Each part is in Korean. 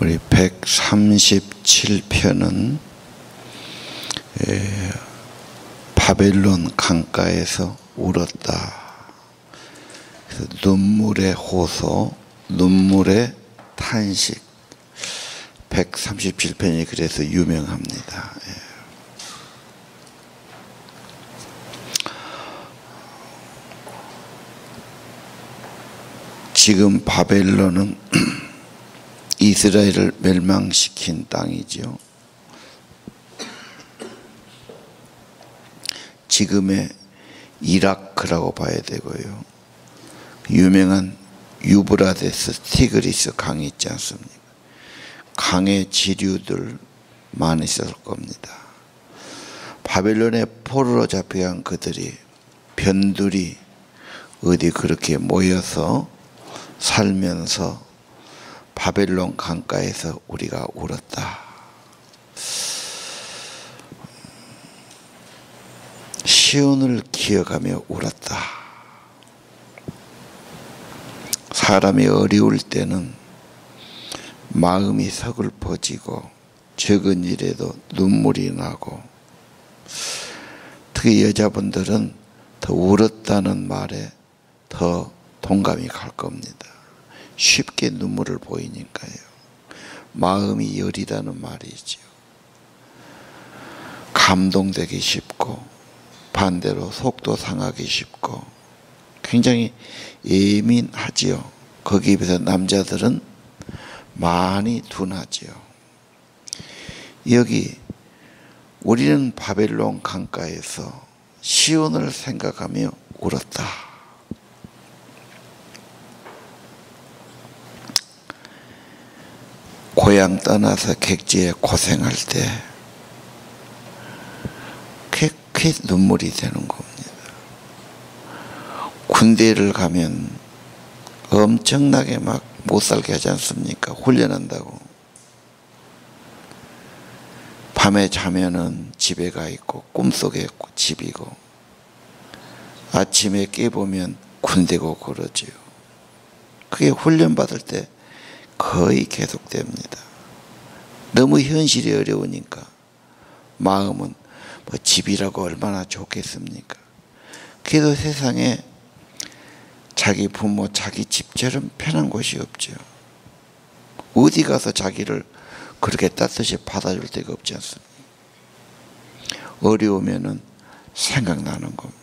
우리 137편은 바벨론 강가에서 울었다. 그래서 눈물의 호소, 눈물의 탄식. 137편이 그래서 유명합니다. 지금 바벨론은 이스라엘을 멸망시킨 땅이죠. 지금의 이라크라고 봐야 되고요. 유명한 유브라데스 티그리스 강이 있지 않습니까? 강의 지류들 많이 있었을 겁니다. 바벨론의 포로로 잡혀간 그들이 변두리 어디 그렇게 모여서 살면서 바벨론 강가에서 우리가 울었다. 시온을 기억하며 울었다. 사람이 어려울 때는 마음이 서글퍼지고 적은 일에도 눈물이 나고, 특히 여자분들은 더 울었다는 말에 더 동감이 갈 겁니다. 쉽게 눈물을 보이니까요. 마음이 여리다는 말이죠. 감동되기 쉽고 반대로 속도 상하기 쉽고 굉장히 예민하지요. 거기에 비해서 남자들은 많이 둔하지요. 여기 우리는 바벨론 강가에서 시온을 생각하며 울었다. 고향 떠나서 객지에 고생할 때 그렇게 눈물이 되는 겁니다. 군대를 가면 엄청나게 막 못살게 하지 않습니까? 훈련한다고. 밤에 자면은 집에 가 있고 꿈속에 집이고, 아침에 깨보면 군대고 그러지요. 그게 훈련받을 때 거의 계속됩니다. 너무 현실이 어려우니까 마음은 뭐 집이라고 얼마나 좋겠습니까? 그래도 세상에 자기 부모, 자기 집처럼 편한 곳이 없죠. 어디 가서 자기를 그렇게 따뜻이 받아줄 데가 없지 않습니까? 어려우면은 생각나는 겁니다.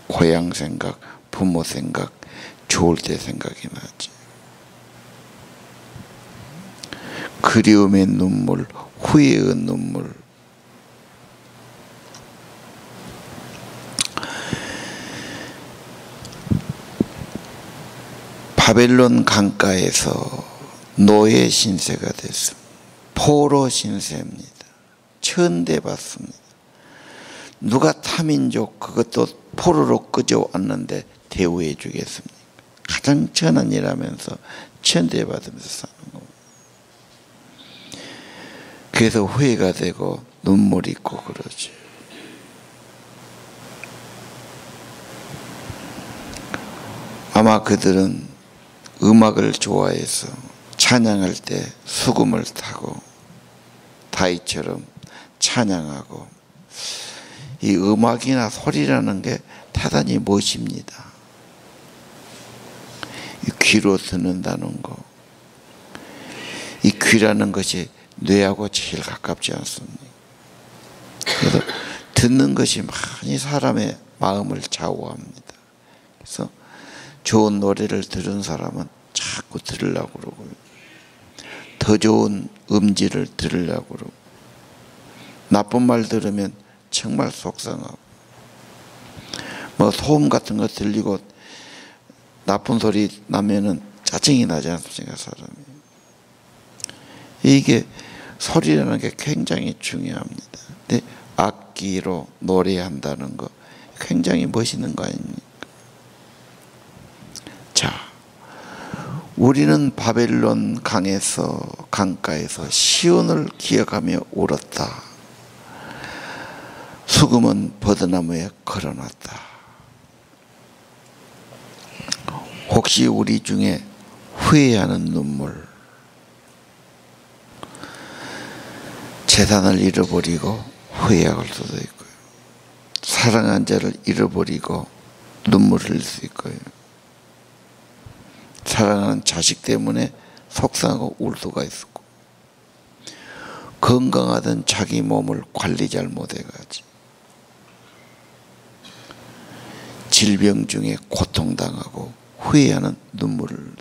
고향 생각, 부모 생각, 좋을 때 생각이 나지. 그리움의 눈물, 후회의 눈물. 바벨론 강가에서 노예 신세가 됐습니다. 포로 신세입니다. 천대받습니다. 누가 타민족 그것도 포로로 끌어왔는데 대우해 주겠습니까? 가장 천한 일하면서 천대받으면서 사는 겁니다. 그래서 후회가 되고 눈물이 있고 그러죠. 아마 그들은 음악을 좋아해서 찬양할 때 수금을 타고 다윗처럼 찬양하고, 이 음악이나 소리라는 게 대단히 멋집니다. 이 귀로 듣는다는 거, 이 귀라는 것이 뇌하고 제일 가깝지 않습니까? 그래서 듣는 것이 많이 사람의 마음을 좌우합니다. 그래서 좋은 노래를 들은 사람은 자꾸 들으려고 그러고요. 더 좋은 음질을 들으려고 그러고, 나쁜 말 들으면 정말 속상하고, 뭐 소음 같은 거 들리고 나쁜 소리 나면은 짜증이 나지 않습니까, 사람이. 이게 소리라는 게 굉장히 중요합니다. 근데 악기로 노래한다는 거 굉장히 멋있는 거 아닙니까? 자, 우리는 바벨론 강가에서 시온을 기억하며 울었다. 수금은 버드나무에 걸어놨다. 혹시 우리 중에 후회하는 눈물, 재산을 잃어버리고 후회할 수도 있고요. 사랑한 자를 잃어버리고 눈물을 흘릴 수 있고요. 사랑하는 자식 때문에 속상하고 울 수가 있었고, 건강하던 자기 몸을 관리 잘못해가지고 질병 중에 고통당하고 후회하는 눈물을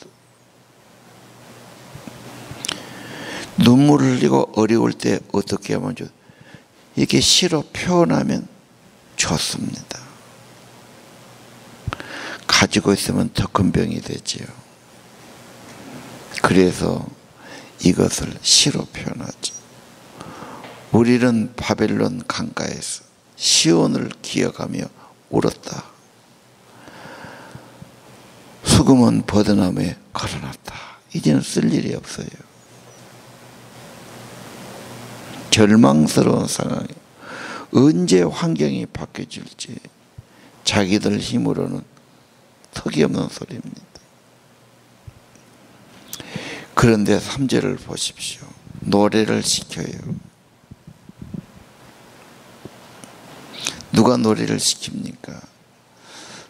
흘리고 어려울 때 어떻게 하면 좋? 이렇게 시로 표현하면 좋습니다. 가지고 있으면 더 큰 병이 되지요. 그래서 이것을 시로 표현하죠. 우리는 바벨론 강가에서 시온을 기억하며 울었다. 수금은 버드나무에 걸어놨다. 이제는 쓸 일이 없어요. 절망스러운 상황이 언제 환경이 바뀌어질지 자기들 힘으로는 턱이 없는 소리입니다. 그런데 3절을 보십시오. 노래를 시켜요. 누가 노래를 시킵니까?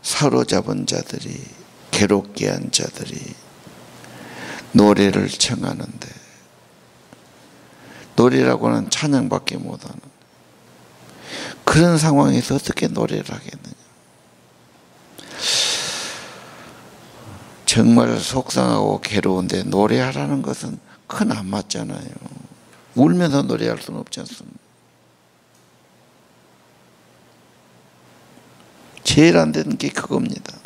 사로잡은 자들이, 괴롭게 한 자들이 노래를 청하는데, 노래라고는 찬양밖에 못하는 그런 상황에서 어떻게 노래를 하겠느냐. 정말 속상하고 괴로운데 노래하라는 것은 큰 안 맞잖아요. 울면서 노래할 수는 없지 않습니까? 제일 안 되는 게 그겁니다.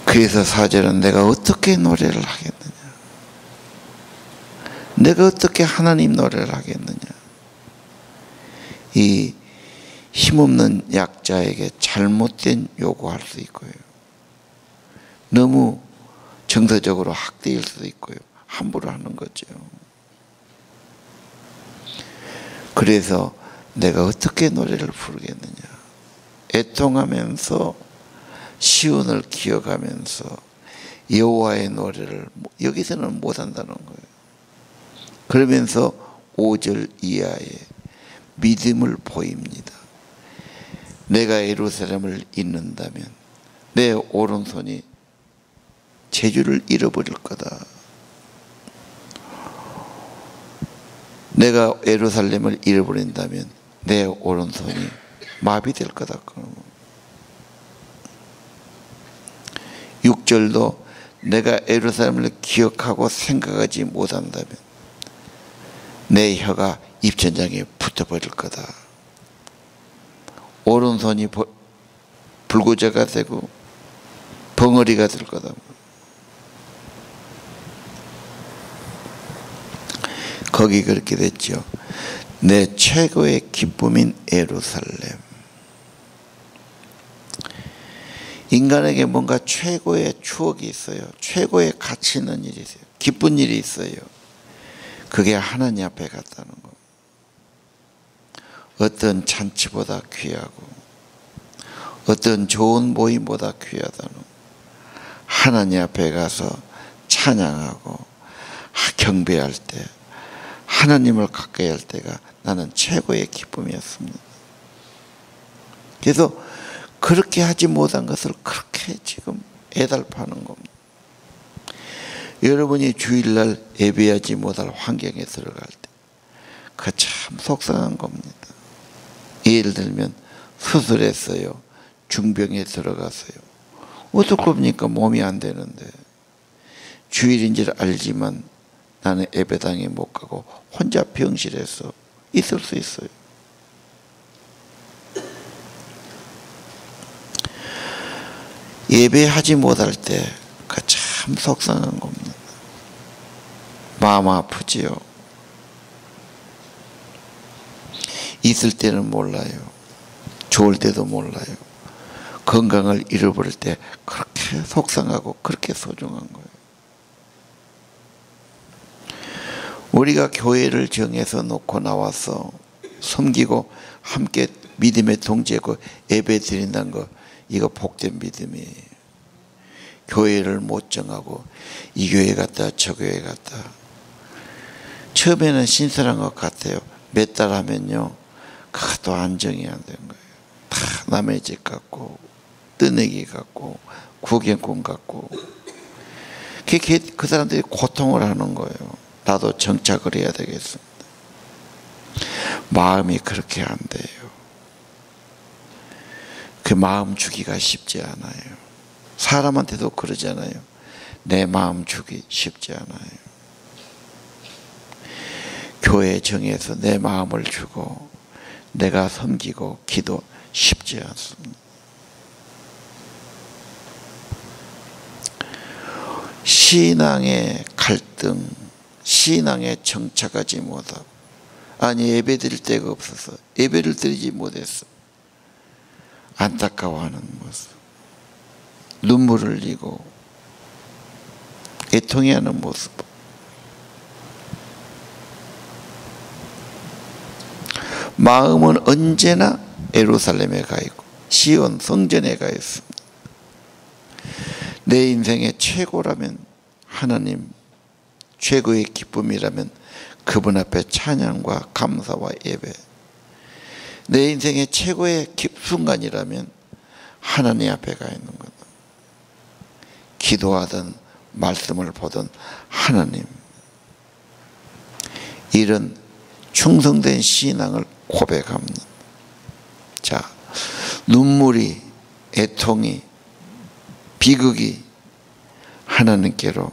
그래서 4절은 내가 어떻게 노래를 하겠느냐, 내가 어떻게 하나님 노래를 하겠느냐. 이 힘없는 약자에게 잘못된 요구할 수 있고요, 너무 정서적으로 학대일 수도 있고요, 함부로 하는 거죠. 그래서 내가 어떻게 노래를 부르겠느냐. 애통하면서 시온을 기억하면서 여호와의 노래를 여기서는 못한다는 거예요. 그러면서 5절 이하에 믿음을 보입니다. 내가 예루살렘을 잇는다면 내 오른손이 제주를 잃어버릴 거다. 내가 예루살렘을 잃어버린다면 내 오른손이 마비될 거다. 6절도 내가 예루살렘을 기억하고 생각하지 못한다면 내 혀가 입천장에 붙어버릴 거다. 오른손이 불구제가 되고 벙어리가 될 거다. 거기 그렇게 됐죠. 내 최고의 기쁨인 예루살렘. 인간에게 뭔가 최고의 추억이 있어요. 최고의 가치 있는 일이 있어요. 기쁜 일이 있어요. 그게 하나님 앞에 갔다는 거. 어떤 잔치보다 귀하고 어떤 좋은 모임보다 귀하다는 거. 하나님 앞에 가서 찬양하고 경배할 때, 하나님을 가까이 할 때가 나는 최고의 기쁨이었습니다. 그래서 그렇게 하지 못한 것을 그렇게 지금 애달파는 겁니다. 여러분이 주일날 예배하지 못할 환경에 들어갈 때 그 참 속상한 겁니다. 예를 들면 수술했어요. 중병에 들어갔어요. 어떡합니까? 몸이 안 되는데. 주일인 줄 알지만 나는 예배당에 못 가고 혼자 병실에서 있을 수 있어요. 예배하지 못할 때 그 참 속상한 겁니다. 마음 아프지요. 있을 때는 몰라요. 좋을 때도 몰라요. 건강을 잃어버릴 때 그렇게 속상하고 그렇게 소중한 거예요. 우리가 교회를 정해서 놓고 나와서 섬기고 함께 믿음에 동지하고 예배 드린다는 거, 이거 복된 믿음이에요. 교회를 못 정하고 이 교회 갔다 저 교회 갔다. 처음에는 신선한 것 같아요. 몇 달 하면요, 그것도 안정이 안 된 거예요. 다 남의 집 같고 뜨내기 같고 구경꾼 같고. 그 사람들이 고통을 하는 거예요. 나도 정착을 해야 되겠습니다. 마음이 그렇게 안 돼요. 그 마음 주기가 쉽지 않아요. 사람한테도 그러잖아요. 내 마음 주기 쉽지 않아요. 교회 정해서 내 마음을 주고 내가 섬기고 기도 쉽지 않습니다. 신앙의 갈등, 신앙에 정착하지 못하고, 아니 예배 드릴 데가 없어서 예배를 드리지 못했어. 안타까워하는 모습, 눈물을 흘리고 애통해하는 모습. 마음은 언제나 예루살렘에 가 있고 시온 성전에 가 있습니다. 내 인생의 최고라면 하나님, 최고의 기쁨이라면 그분 앞에 찬양과 감사와 예배. 내 인생의 최고의 순간이라면 하나님 앞에 가 있는 것. 기도하든 말씀을 보든 하나님. 이런 충성된 신앙을 고백합니다. 자, 눈물이, 애통이, 비극이 하나님께로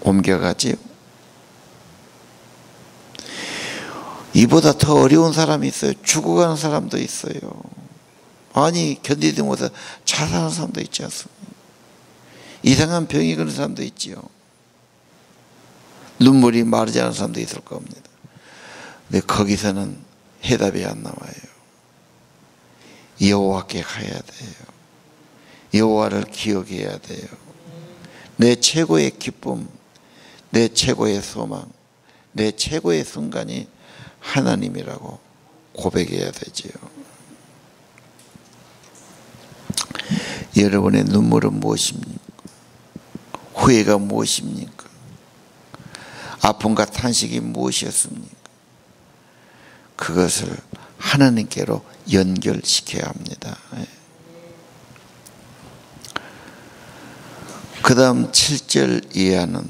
옮겨가지요. 이보다 더 어려운 사람이 있어요. 죽어가는 사람도 있어요. 아니 견디지 못해 자살하는 사람도 있지 않습니까? 이상한 병이 그런 사람도 있지요. 눈물이 마르지 않은 사람도 있을 겁니다. 근데 거기서는 해답이 안 나와요. 여호와께 가야 돼요. 여호와를 기억해야 돼요. 내 최고의 기쁨, 내 최고의 소망, 내 최고의 순간이 하나님이라고 고백해야 되지요. 여러분의 눈물은 무엇입니까? 후회가 무엇입니까? 아픔과 탄식이 무엇이었습니까? 그것을 하나님께로 연결시켜야 합니다. 그 다음 7절 이하는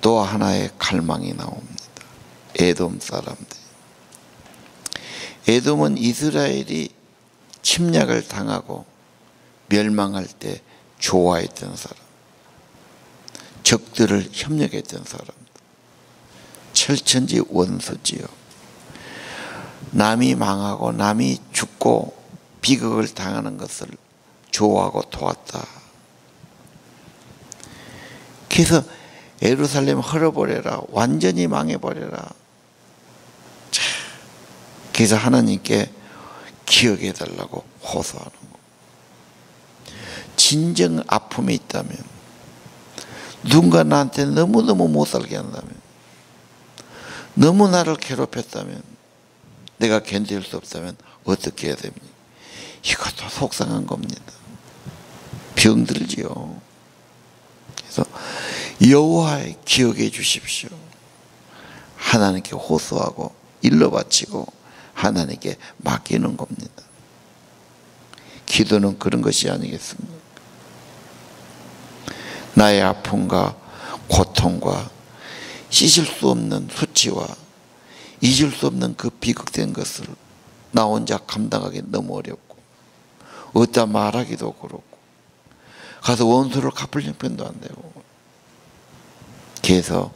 또 하나의 갈망이 나옵니다. 에돔 사람들. 에돔은 이스라엘이 침략을 당하고 멸망할 때 좋아했던 사람, 적들을 협력했던 사람, 철천지 원수지요. 남이 망하고 남이 죽고 비극을 당하는 것을 좋아하고 도왔다. 그래서 예루살렘 헐어버려라, 완전히 망해버려라. 그래서 하나님께 기억해달라고 호소하는 거. 진정 아픔이 있다면, 누군가 나한테 너무너무 못 살게 한다면, 너무 나를 괴롭혔다면, 내가 견딜 수 없다면 어떻게 해야 됩니까? 이것도 속상한 겁니다. 병들지요. 그래서 여호와의 기억해 주십시오. 하나님께 호소하고 일러 바치고 하나님께 맡기는 겁니다. 기도는 그런 것이 아니겠습니까? 나의 아픔과 고통과 씻을 수 없는 수치와 잊을 수 없는 그 비극된 것을 나 혼자 감당하기 너무 어렵고, 어디다 말하기도 그렇고, 가서 원수를 갚을 형편도 안 되고. 그래서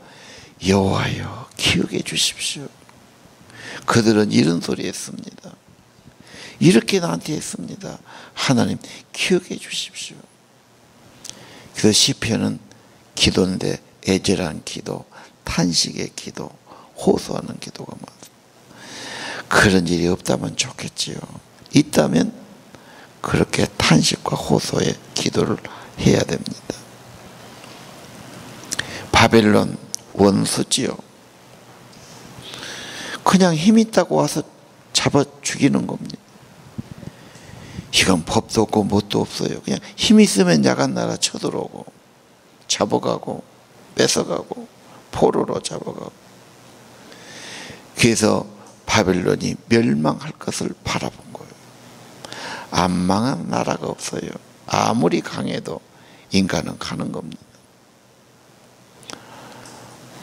여호와여 기억해 주십시오. 그들은 이런 소리 했습니다. 이렇게 나한테 했습니다. 하나님 기억해 주십시오. 그래서 시편은 기도인데 애절한 기도, 탄식의 기도, 호소하는 기도가 많습니다. 그런 일이 없다면 좋겠지요. 있다면 그렇게 탄식과 호소의 기도를 해야 됩니다. 바벨론 원수지요. 그냥 힘 있다고 와서 잡아 죽이는 겁니다. 지금 법도 없고 뭣도 없어요. 그냥 힘 있으면 야간 나라 쳐들어오고 잡아가고 뺏어가고 포로로 잡아가고. 그래서 바벨론이 멸망할 것을 바라본 거예요. 안 망한 나라가 없어요. 아무리 강해도 인간은 가는 겁니다.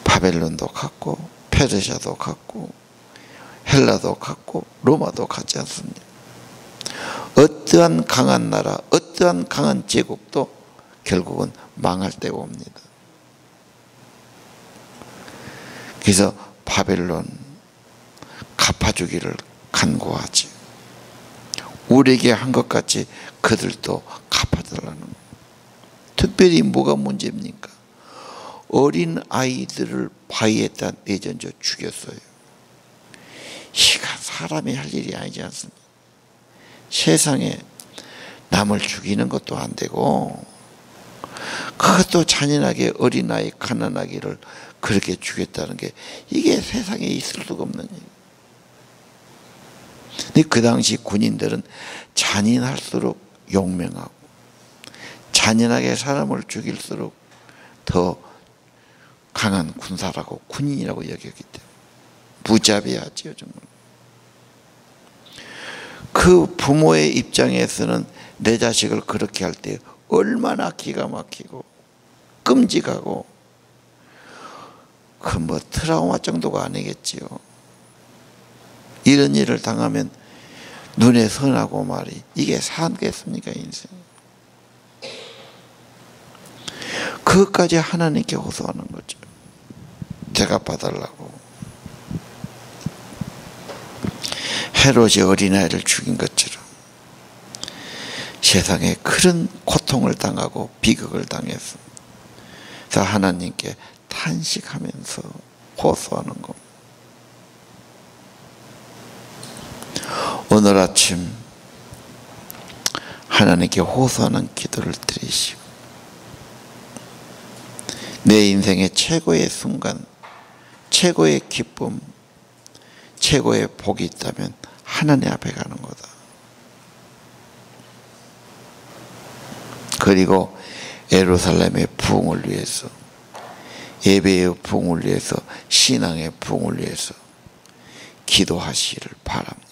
바벨론도 갔고 페르시아도 갔고 헬라도 갔고 로마도 갔지 않습니까? 어떠한 강한 나라, 어떠한 강한 제국도 결국은 망할 때가 옵니다. 그래서 바벨론 갚아주기를 간구하지. 우리에게 한 것 같이 그들도 갚아달라는 거예요. 특별히 뭐가 문제입니까? 어린 아이들을 바위에다 내던져 죽였어요. 이가 사람이 할 일이 아니지 않습니까? 세상에 남을 죽이는 것도 안 되고 그것도 잔인하게 어린아이 가난하기를 그렇게 죽였다는 게 이게 세상에 있을 수가 없는 얘기예요. 근데 그 당시 군인들은 잔인할수록 용맹하고 잔인하게 사람을 죽일수록 더 강한 군사라고 군인이라고 여겼기 때문에 무자비하지요. 정말. 그 부모의 입장에서는 내 자식을 그렇게 할 때 얼마나 기가 막히고 끔찍하고 그 뭐 트라우마 정도가 아니겠지요. 이런 일을 당하면 눈에 선하고 말이 이게 사겠습니까 인생. 그것까지 하나님께 호소하는 거죠. 대갚아달라고. 헤롯이 어린아이를 죽인 것처럼 세상에 그런 고통을 당하고 비극을 당해서 그래서 하나님께 탄식하면서 호소하는 겁니다. 오늘 아침 하나님께 호소하는 기도를 드리시고 내 인생의 최고의 순간, 최고의 기쁨, 최고의 복이 있다면 하나님 앞에 가는 거다. 그리고 예루살렘의 부흥을 위해서, 예배의 부흥을 위해서, 신앙의 부흥을 위해서 기도하시기를 바랍니다.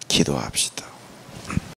기도합시다.